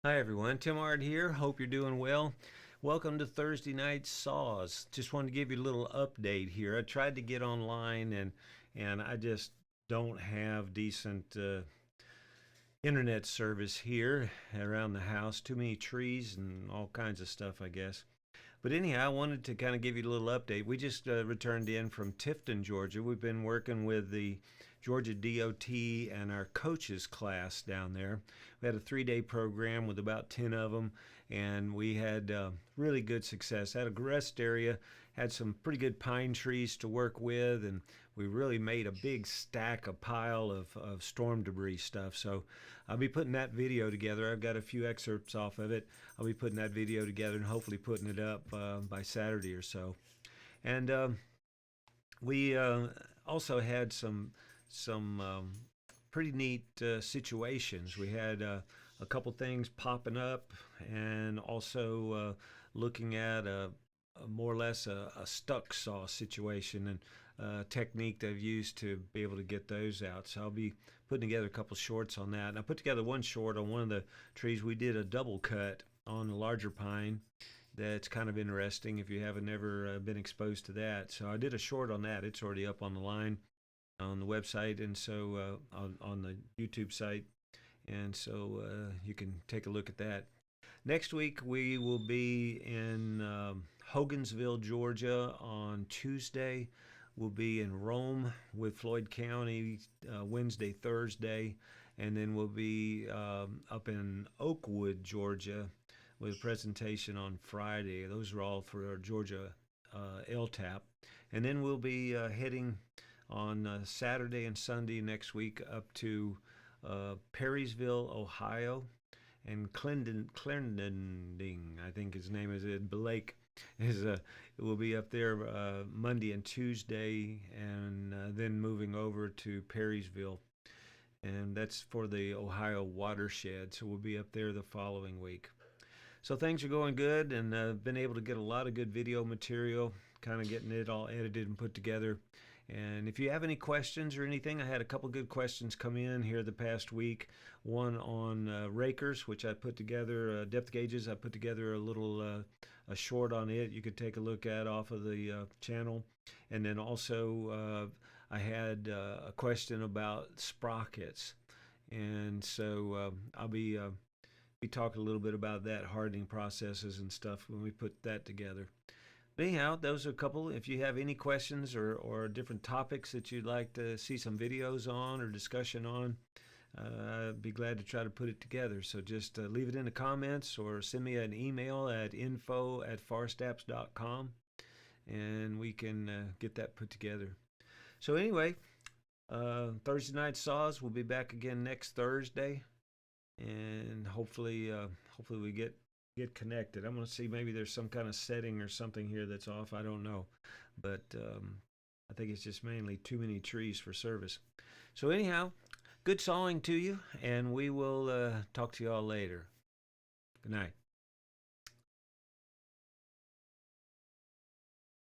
Hi everyone, Tim Ard here. Hope you're doing well. Welcome to Thursday Night Saws. Just wanted to give you a little update here. I tried to get online and I just don't have decent internet service here around the house. Too many trees and all kinds of stuff, I guess. But anyhow, I wanted to kind of give you a little update. We just returned in from Tifton, Georgia. We've been working with the Georgia DOT and our coaches class down there. We had a 3 day program with about 10 of them, and we had really good success. Had a rest area, had some pretty good pine trees to work with, and we really made a big stack, a pile of storm debris stuff. So I'll be putting that video together. I've got a few excerpts off of it. I'll be putting that video together and hopefully putting it up by Saturday or so. And we also had some pretty neat situations. We had a couple things popping up, and also looking at a more or less a stuck saw situation and technique that I've used to be able to get those out. So I'll be putting together a couple shorts on that. And I put together one short on one of the trees. We did a double cut on a larger pine. That's kind of interesting if you haven't ever been exposed to that. So I did a short on that. It's already up on the line on the website, and so on the YouTube site, and so you can take a look at that. Next week we will be in Hogansville, Georgia on Tuesday. We'll be in Rome with Floyd County Wednesday, Thursday, and then we'll be up in Oakwood, Georgia, with a presentation on Friday. Those are all for our Georgia LTAP. And then we'll be heading on Saturday and Sunday next week up to Perrysville, Ohio, and Clarendon, I think his name is Blake. Is Will be up there Monday and Tuesday, and then moving over to Perrysville, and that's for the Ohio watershed. So we'll be up there the following week. So things are going good, and been able to get a lot of good video material, kind of getting it all edited and put together. And if you have any questions or anything, I had a couple good questions come in here the past week. One on rakers, which I put together, depth gauges. I put together a little a short on it. You could take a look at off of the channel. And then also I had a question about sprockets, and so I'll be talking a little bit about that hardening processes and stuff when we put that together. But anyhow, those are a couple. If you have any questions or different topics that you'd like to see some videos on or discussion on, I'd be glad to try to put it together. So just leave it in the comments or send me an email at info@farstaps.com, and we can get that put together. So anyway, Thursday Night Saws, we'll be back again next Thursday, and hopefully we get connected. I'm going to see, maybe there's some kind of setting or something here that's off. I don't know, but I think it's just mainly too many trees for service. So anyhow, good sawing to you, and we will talk to you all later. Good night.